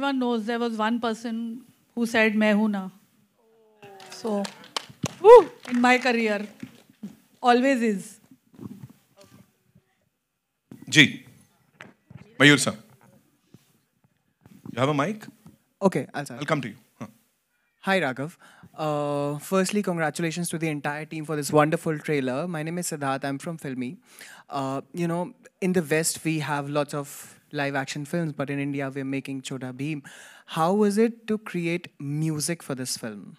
everyone knows there was one person who said मैं हूँ ना. So, in my career, always is. Ji, Mayur sir. You have a mic? Okay, I'll start. I'll come to you. Hi, Raghav. Firstly, congratulations to the entire team for this wonderful trailer. My name is Siddharth. I'm from Filmy. In the West, we have lots of live action films, but in India, we're making Chota Bheem. How was it to create music for this film?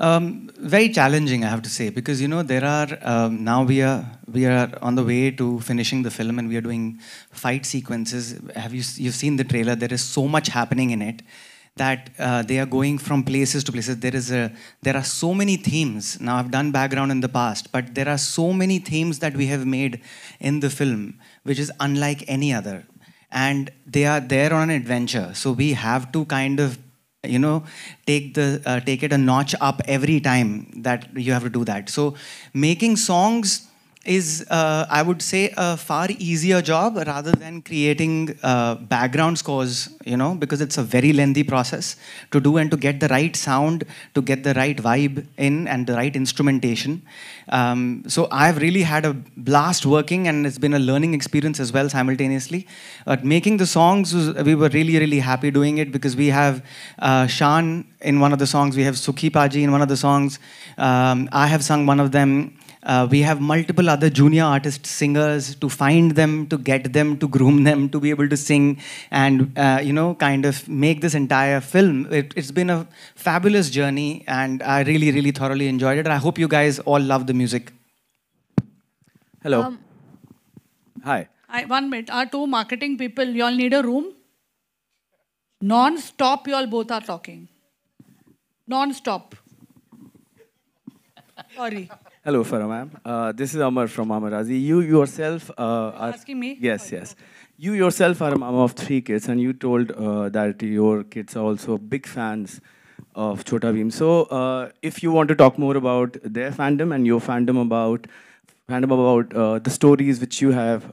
Very challenging, I have to say, because there are now we are on the way to finishing the film, and we are doing fight sequences. You've seen the trailer? There is so much happening in it that they are going from places to places. There are so many themes. Now I've done background in the past, but there are so many themes that we have made in the film, which is unlike any other, and they are there on an adventure. So we have to kind of take it a notch up every time that you have to do that. So making songs is, I would say, a far easier job rather than creating background scores, because it's a very lengthy process to do and to get the right sound, to get the right vibe in and the right instrumentation. So I've really had a blast working, and it's been a learning experience as well simultaneously. But making the songs, we were really, really happy doing it, because we have Shan in one of the songs, we have Sukhi Paji in one of the songs, I have sung one of them. We have multiple other junior artists, singers, to find them, to get them, to groom them, to be able to sing and, kind of make this entire film. It's been a fabulous journey, and I really, really thoroughly enjoyed it. I hope you guys all love the music. Hello. Hi. 1 minute. Our two marketing people, you all need a room? Non-stop, you all both are talking. Non-stop. Sorry. Hello, Farah ma'am. This is Amar from Amarazi. You yourself are... Asking me? Yes, yes. You yourself are a mom of 3 kids, and you told that your kids are also big fans of Chota Bheem. So if you want to talk more about their fandom and your fandom about the stories which you have,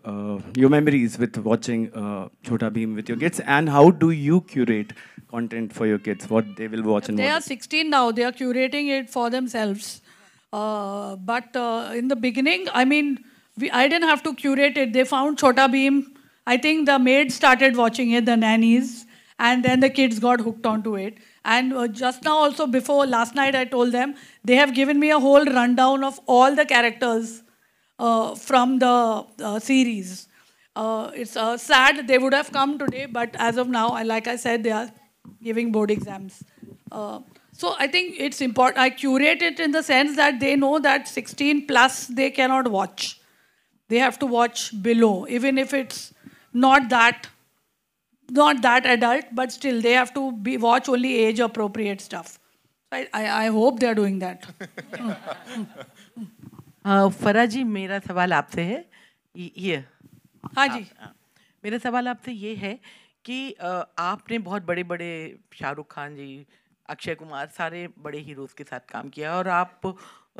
your memories with watching Chota Bheem with your kids, and how do you curate content for your kids, what they will watch and They what are 16 now. They are curating it for themselves. But in the beginning, I mean, I didn't have to curate it. They found Chota Bheem. I think the maids started watching it, the nannies, and then the kids got hooked onto it. And just now also, before last night, I told them, they have given me a whole rundown of all the characters from the series. It's sad they would have come today, but as of now, like I said, they are giving board exams. So I think it's important. I curate it in the sense that they know that 16 plus they cannot watch. They have to watch below, even if it's not that adult, but still they have to watch only age appropriate stuff. I hope they are doing that. फरा जी, मेरा सवाल आपसे है ये। हाँ जी। मेरा सवाल आपसे ये है कि आपने बहुत बड़े बड़े शाहरुख खान जी, अक्षय कुमार, सारे बड़े हीरोज़ के साथ काम किया, और आप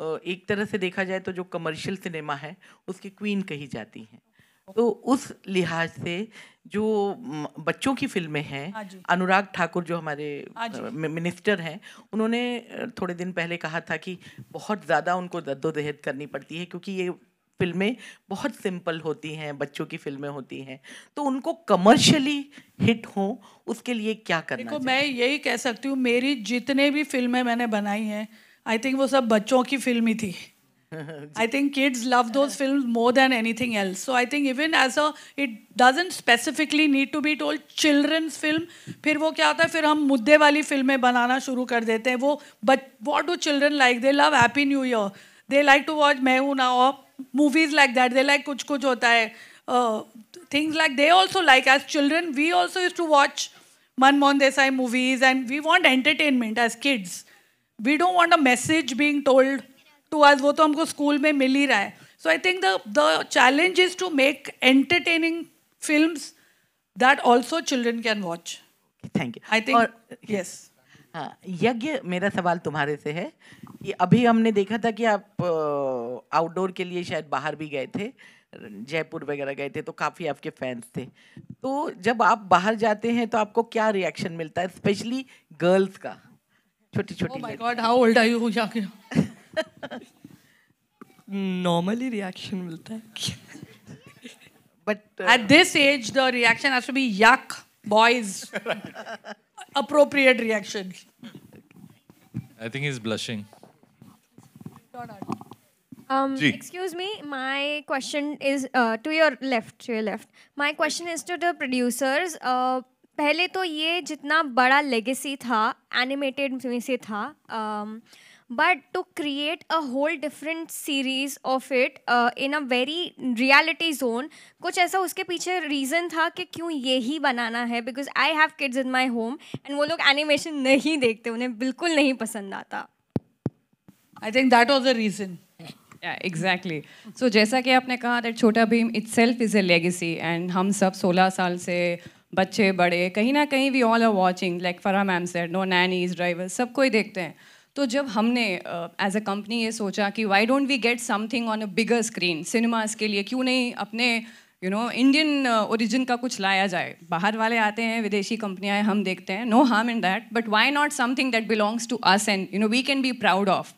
एक तरह से देखा जाए तो जो कमर्शियल सिनेमा है उसकी क्वीन कही जाती हैं। तो उस लिहाज से जो बच्चों की फिल्में हैं, अनुराग ठाकुर जो हमारे मिनिस्टर हैं, उन्होंने थोड़े दिन पहले कहा था कि बहुत ज़्यादा उनको जद्दोजहद करनी पड़ती है, क्योंकि ये फिल्में बहुत सिंपल होती हैं, बच्चों की फिल्में होती हैं, तो उनको कमर्शियली हिट हो उसके लिए क्या करना चाहिए? देखो, मैं यही कह सकती हूँ, मेरी जितने भी फिल्में मैंने बनाई हैं, आई थिंक वो सब बच्चों की फिल्म ही थी. I think kids love those films more than anything else. So I think even it doesn't specifically need to be told children's film. फिर वो क्या होता है, फिर हम मुद्दे वाली फिल्में बनाना शुरू कर देते हैं. What do children like? They love Happy New Year. They like to watch मैं हूँ ना, or movies like that. They like कुछ कुछ होता है. Things like they also like. As children, we also used to watch Manmohan Desai movies, and we want entertainment as kids. We don't want a message being told to us. वो तो हमको school में मिल ही रहा है. So I think the challenge is to make entertaining films that also children can watch. Thank you. I think yes. हाँ, यज्ञ, मेरा सवाल तुम्हारे से है कि अभी हमने देखा था कि आप आउटडोर के लिए शायद बाहर भी गए थे, जयपुर वगैरह गए थे तो काफ़ी आपके फैंस थे, तो जब आप बाहर जाते हैं तो आपको क्या रिएक्शन मिलता है, स्पेशली गर्ल्स का, छोटी Oh छोटी my God, how old are you, Shakir? Normally reaction मिलता है. But At this age, the reaction has to be yuck, boys. Appropriate reaction. I think he's blushing. Ji. Excuse me, my question is to your left. My question is to the producers. पहले तो ये जितना बड़ा legacy था animated में से था, but to create a whole different series of it in a very reality zone, कुछ ऐसा उसके पीछे रीज़न था कि क्यों ये ही बनाना है? Because I have kids in my home and वो लोग एनिमेशन नहीं देखते, उन्हें बिल्कुल नहीं पसंद आता. I think that was the reason. Yeah, exactly. So जैसा कि आपने कहा that छोटा Bhim itself is a legacy and हम सब 16 साल से बच्चे बड़े कहीं ना कहीं we all are watching, like Farha ma'am said, no nannies, drivers, सब कोई देखते हैं. तो जब हमने एज अ कंपनी ये सोचा कि why don't we get something on a bigger screen, cinemas के लिए क्यों नहीं अपने इंडियन ओरिजिन का कुछ लाया जाए. बाहर वाले आते हैं, विदेशी कंपनियां हम देखते हैं, no harm in that, but why not something that belongs to us and we can be proud of.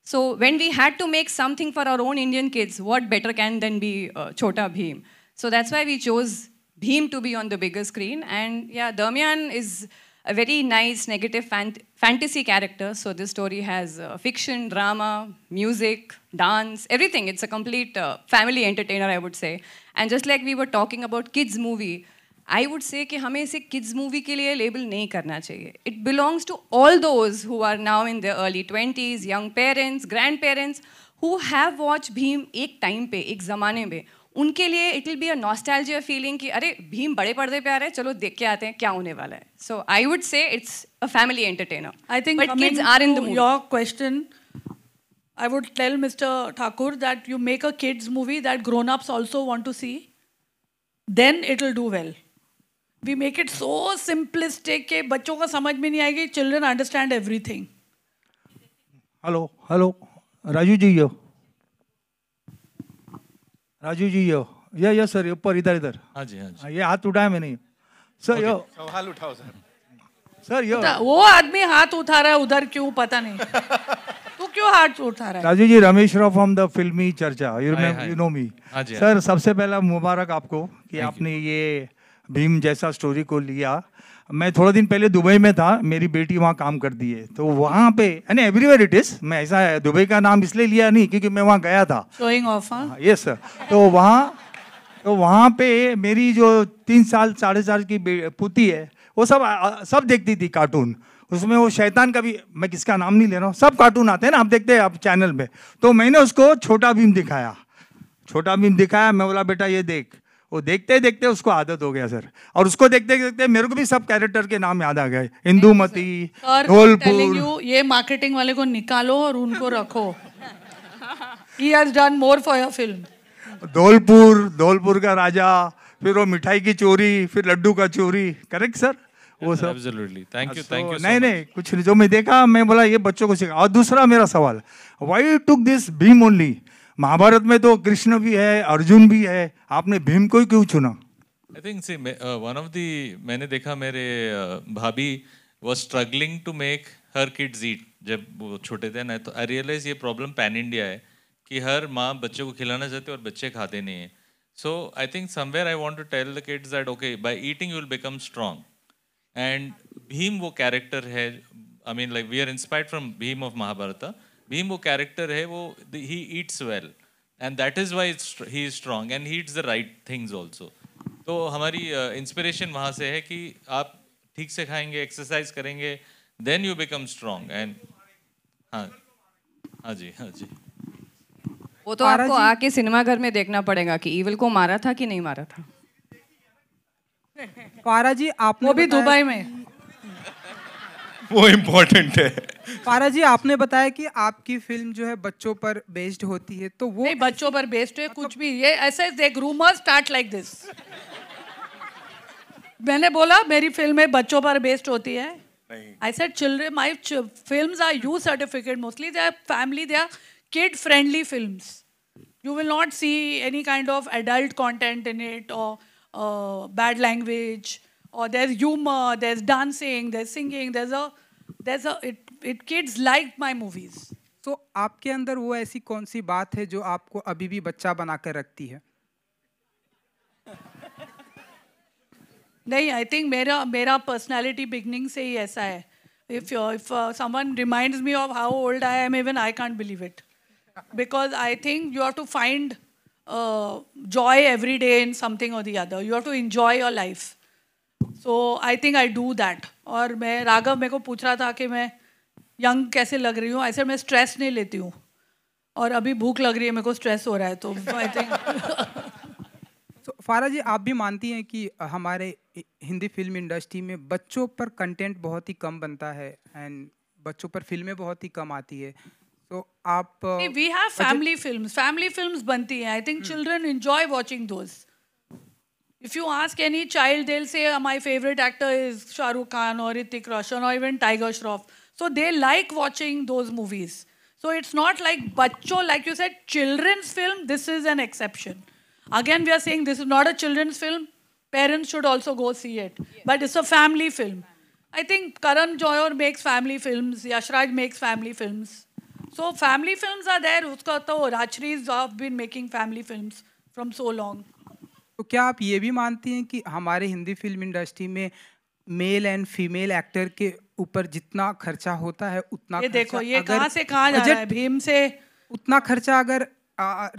So when we had to make something for our own Indian kids, what better can than be Chota Bheem? So that's why we chose Bheem to be on the bigger screen. And yeah, Darmiyan is a very nice negative fantasy character. So this story has fiction, drama, music, dance, everything. It's a complete family entertainer, I would say. And just like we were talking about kids movie, I would say कि हमें इसे kids movie के लिए label नहीं करना चाहिए. It belongs to all those who are now in their early 20s, young parents, grandparents, who have watched Bheem एक time पे, एक ज़माने में. उनके लिए it will be a nostalgia feeling कि अरे भीम बड़े पर्दे पे आ रहे हैं, चलो देख के आते हैं क्या होने वाला है. So I would say it's a family entertainer. I think but kids are in the movie. Your question, I would tell Mr. Thakur that you make a kids movie that grown-ups also want to see, then it will do well. We make it so simplistic कि बच्चों को समझ में नहीं आएगी. Children understand everything. Hello Raju ji यो, राजू जी यो, ये सर ऊपर इधर. हाँ जी. ये हाथ उठाया मैंने सर. यो सवाल उठाओ सर. यो वो आदमी हाथ उठा रहा है उधर, क्यों पता नहीं. तू क्यों हाथ उठा रहा है? राजू जी, रमेश राव फ्रॉम द फिल्मी चर्चा, यू नो मी. सर सबसे पहला मुबारक आपको कि आपने ये भीम जैसा स्टोरी को लिया. मैं थोड़ा दिन पहले दुबई में था, मेरी बेटी वहाँ काम करती है, तो वहाँ पे यानी एवरीवेयर इट इज. मैं ऐसा है दुबई का नाम इसलिए लिया नहीं क्योंकि मैं वहाँ गया था. Showing off. हाँ यस सर. तो वहाँ पे मेरी जो 3 साल 4.5 की पुती है, वो सब देखती थी कार्टून. उसमें वो शैतान का भी, मैं किसका नाम नहीं ले रहा हूँ, सब कार्टून आते हैं ना, आप देखते हैं आप चैनल पे. तो मैंने उसको छोटा भीम दिखाया. मैं बोला बेटा ये देख. वो देखते देखते उसको आदत हो गया सर, और उसको देखते देखते मेरे को भी सब कैरेक्टर के नाम याद आ गए. इंदुमती, धौलपुर. ये मार्केटिंग वाले को निकालो और उनको रखो. He has done more for your film. Dholpur का राजा, फिर वो मिठाई की चोरी, फिर लड्डू का चोरी. Correct sir? वो सब. Absolutely. Thank you. Thank you. नहीं कुछ जो मैं देखा, मैं बोला ये बच्चों को सिखा. और दूसरा मेरा सवाल, why took this Bheem only? Mahabharata में तो कृष्ण भी है, अर्जुन भी है, आपने भीम को ही क्यों चुना? I think see one of the मैंने देखा मेरे भाभी was struggling to make her kids eat जब वो छोटे थे ना, तो I realize ये problem pan India है कि हर माँ बच्चों को खिलाना चाहती है और बच्चे खाते नहीं हैं. So I think somewhere I want to tell the kids that okay, by eating you will become strong. And Bhim वो character है, I mean like we are inspired from Bhim of Mahabharata. Bhim वो कैरेक्टर है, वो he eats well and that is why he is strong and he eats the right things also. तो हमारी inspiration वहाँ से है कि आप ठीक से खाएंगे, एक्सरसाइज करेंगे, then you become strong. and हाँ जी. वो तो आपको आके सिनेमा घर में देखना पड़ेगा कि ईविल को मारा था कि नहीं मारा था. पारा जी आपने, वो भी दुबई में, वो इम्पोर्टेंट है. पारा जी आपने बताया कि आपकी फिल्म जो है बच्चों पर बेस्ड होती है, तो वो नहीं बच्चों पर बेस्ड है कुछ भी. ये ऐसे देख, रूमर स्टार्ट लाइक दिस. मैंने बोला मेरी फिल्में बच्चों पर बेस्ड होती है. I said children, my films are U certificate mostly. They are family, they are kid friendly films. You will not see any kind of adult content in it, or bad language, or there's humor, there's dancing, there's singing, it kids like my movies. तो आपके अंदर वो ऐसी कौन सी बात है जो आपको अभी भी बच्चा बना कर रखती है? नहीं, I think मेरा personality beginning से ही ऐसा है. If someone reminds me of how old I am, even I can't believe it. Because I think you have to find joy every day in something or the other. You have to enjoy your life. So I think I do that. और मैं राघव मेरे को पूछ रहा था कि मैं young कैसे लग रही हूँ. ऐसे मैं स्ट्रेस नहीं लेती हूँ. और अभी भूख लग रही है, मेरे को स्ट्रेस हो रहा है, तो आई थिंक. तो फारा जी, आप भी मानती हैं कि हमारे हिंदी फिल्म इंडस्ट्री में बच्चों पर कंटेंट बहुत ही कम बनता है एंड बच्चों पर फिल्में बहुत ही कम आती है, तो आप वी हैव फैमिली फिल्म्स बनती हैं. I think children enjoy watching those. If you ask any child, they'll say my favorite actor is Shah Rukh Khan or Hrithik Roshan or even Tiger Shroff. So they like watching those movies. So it's not like bachcho, like you said, children's film. This is an exception. Again, we are saying this is not a children's film. Parents should also go see it. But it's a family film. I think Karan Johar makes family films. Yash Raj makes family films. So family films are there. Uska to Rajshree's have been making family films from so long. तो क्या आप ये भी मानती हैं कि हमारे Hindi film industry में मेल एंड फीमेल एक्टर के ऊपर जितना खर्चा होता है उतना ये देखो ये कहाँ से कहाँ जा रहा है भीम से, उतना खर्चा अगर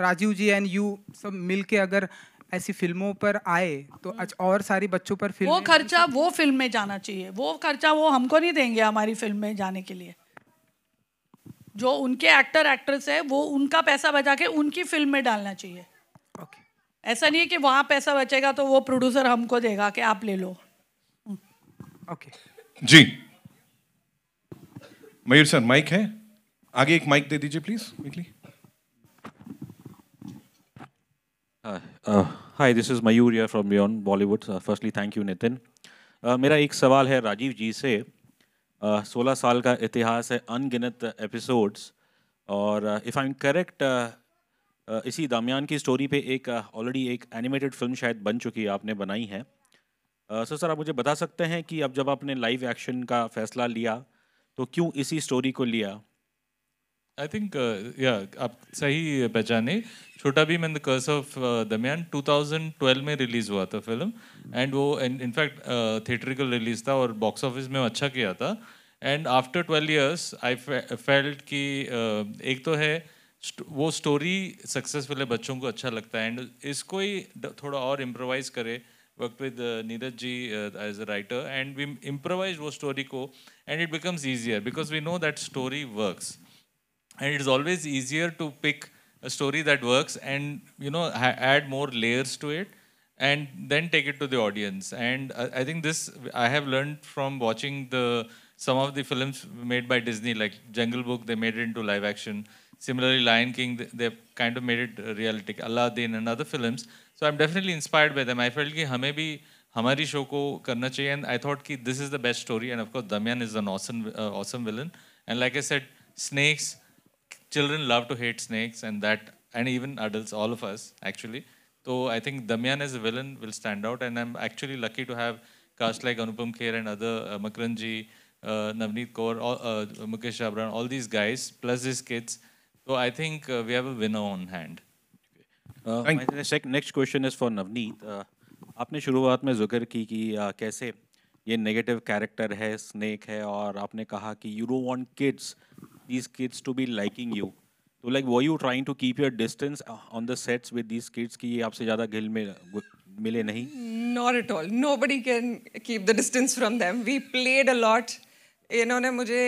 राजीव जी एंड यू सब मिलके अगर ऐसी फिल्मों पर आए तो और सारी बच्चों पर फिल्म, वो खर्चा वो फिल्म में जाना चाहिए. वो खर्चा वो हमको नहीं देंगे हमारी फिल्म में जाने के लिए. जो उनके एक्टर एक्ट्रेस है वो उनका पैसा बचा के उनकी फिल्म में डालना चाहिए. ऐसा नहीं है कि वहाँ पैसा बचेगा तो वो प्रोड्यूसर हमको देगा कि आप ले लो. ओके जी, मयूर सर माइक है, आगे एक माइक दे दीजिए please quickly. Hi, this is Mayur here from beyond Bollywood. Firstly thank you Nitin. मेरा एक सवाल है राजीव जी से. 16 साल का इतिहास है, अनगिनत एपिसोड्स, और इफ़ आई एम करेक्ट इसी दरमियान की स्टोरी पे एक ऑलरेडी एक एनिमेटेड फिल्म शायद बन चुकी है, आपने बनाई है. सो सर, आप मुझे बता सकते हैं कि अब जब आपने लाइव एक्शन का फैसला लिया तो क्यों इसी स्टोरी को लिया? आई थिंक आप सही पहचाने. Chhota Bheem and the curse of Damyaan 2012 में रिलीज़ हुआ था फिल्म, एंड वो इनफैक्ट थिएट्रिकल रिलीज था और बॉक्स ऑफिस में अच्छा किया था. And after 12 years I felt कि एक तो है वो स्टोरी सक्सेसफुल है, बच्चों को अच्छा लगता है, एंड इसको ही थोड़ा और इम्प्रोवाइज करे. Work with Neeraj ji as a writer, and we improvise वो स्टोरी को, and it becomes easier because we know that story works, and it is always easier to pick a story that works and, you know, add more layers to it and then take it to the audience. And I think this I have learned from watching some of the films made by Disney, like Jungle Book. They made it into live action. Similarly, Lion King, they've kind of made it realistic. Aladdin and other films. So I'm definitely inspired by them. I felt कि हमें भी हमारी show को करना चाहिए, and I thought कि this is the best story. And of course, Damayan is an awesome villain. And like I said, snakes. Children love to hate snakes, and even adults, all of us actually. So I think Damayan as a villain will stand out, and I'm actually lucky to have cast like Anupam Kher and other Makran ji, Navneet Kaur, Mukesh Abran, all these guys plus his kids. So I think we have a winner on hand. My next question is for Navneet. आपने शुरुआत में जिक्र की कि कैसे ये negative character है, snake है, और आपने कहा कि you don't want these kids to be liking you. So like, were you trying to keep your distance on the sets with these kids कि ये आपसे ज़्यादा घिल मिले नहीं? Not at all. Nobody can keep the distance from them. We played a lot. इन्होंने मुझे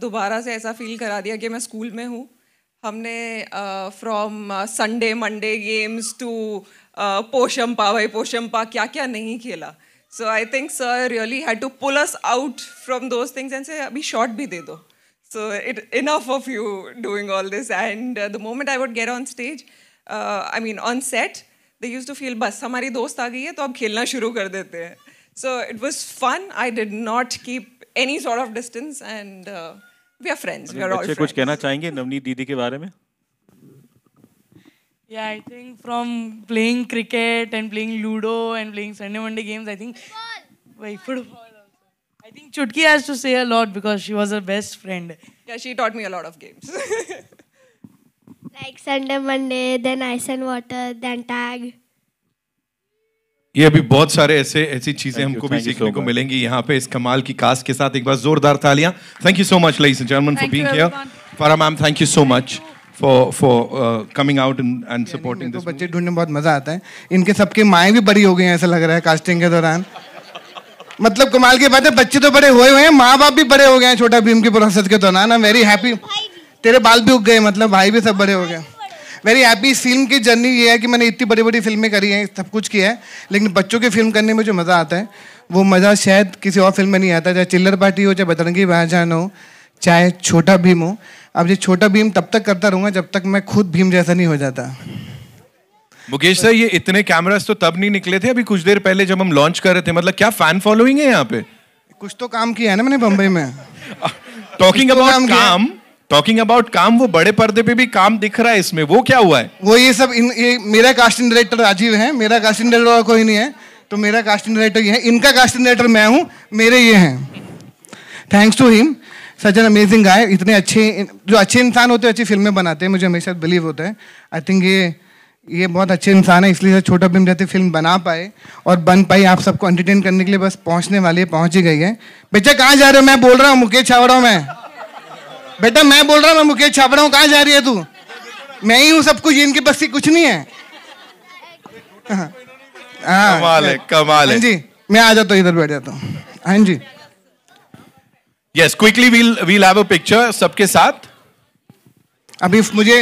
दोबारा से ऐसा फील करा दिया कि मैं स्कूल में हूँ. हमने from Sunday Monday games to पोशंपा, भाई पोशंपा क्या क्या नहीं खेला. So I think sir really had to pull us out from those things and say अभी शॉट भी दे दो. So enough of you doing all this. And the moment I would get on stage, I mean on set, they used to feel बस हमारी दोस्त आ गई है तो अब खेलना शुरू कर देते हैं. So it was fun. I did not keep any sort of distance, and we are friends. We are all friends. कुछ कहना चाहेंगे नवनीत दीदी के बारे में? Yeah, I think from playing cricket and playing Ludo and playing Sunday Monday games, I think football also. I think Chutki has to say a lot because she was her best friend. Yeah, she taught me a lot of games. Like Sunday Monday, then ice and water, then tag. ये अभी बहुत सारे ऐसी चीजें हमको भी सीखने को मिलेंगी यहाँ पे इस कमाल की कास्ट के साथ। एक बार जोरदार तालियां। Thank you so much, ladies and gentlemen, for being here. Farah ma'am, thank you so much for coming out and supporting this. बच्चे ढूंढने में बहुत मजा आता है। इनके सबके माएँ भी बड़ी हो गई हैं ऐसा लग रहा है कास्टिंग के दौरान। मतलब कमाल की बात है, बच्चे तो बड़े हुए हैं, माँ बाप भी बड़े हो गए हैं छोटा भीम के प्रोसेस के दौरान। I am very happy. तेरे बाल भी उग गए, मतलब भाई भी सब बड़े हो गए। Very happy. इस फिल्म की जर्नी ये है कि मैंने इतनी बड़ी बड़ी फिल्में करी हैं, सब कुछ किया है, लेकिन बच्चों की फिल्म करने में जो मज़ा आता है वो मज़ा शायद किसी और फिल्म में नहीं आता। चाहे चिल्लर पार्टी हो, चाहे बजरंगी भाईजान हो, चाहे छोटा भीम हो। अब ये छोटा भीम तब तक करता रहूँगा जब तक मैं खुद भीम जैसा नहीं हो जाता। मुकेश सर, ये इतने कैमरास तो तब नहीं निकले थे, अभी कुछ देर पहले जब हम लॉन्च कर रहे थे। मतलब क्या फैन फॉलोइंग है यहाँ पे? कुछ तो काम किया है ना मैंने बम्बई में। टॉकिंग अबाउट काम, वो बड़े पर्दे पे भी काम दिख रहा है इसमें, वो क्या हुआ है? वो ये सब ये मेरा कास्टिंग डायरेक्टर राजीव है, मेरा कास्टिंग डायरेक्टर कोई नहीं है, तो मेरा कास्टिंग डायरेक्टर ये है, इनका कास्टिंग डायरेक्टर मैं हूँ, मेरे ये हैं। Thanks to him, such an amazing guy. इतने अच्छे जो अच्छे इंसान होते हैं अच्छी फिल्में बनाते हैं, मुझे हमेशा बिलीव होता है। आई थिंक ये बहुत अच्छे इंसान है, इसलिए छोटा भीम जैसी फिल्म बना पाए और बन पाई। आप सबको एंटरटेन करने के लिए बस पहुँचने वाली है, पहुँच ही गई है। बेटा कहाँ जा रहे हो? मैं बोल रहा हूँ मुकेश छाबड़ा में। बेटा मैं बोल रहा हूँ, मैं मुकेश छाबड़ा हूँ, कहाँ जा रही है तू? मैं ही हूँ सब कुछ, इनके बस से कुछ नहीं है। कमाल है, कमाल है। हाँ जी, मैं आ जाता हूँ, इधर बैठ जाता हूँ। हाँ जी। Yes, quickly we'll have a picture सबके साथ। अभी मुझे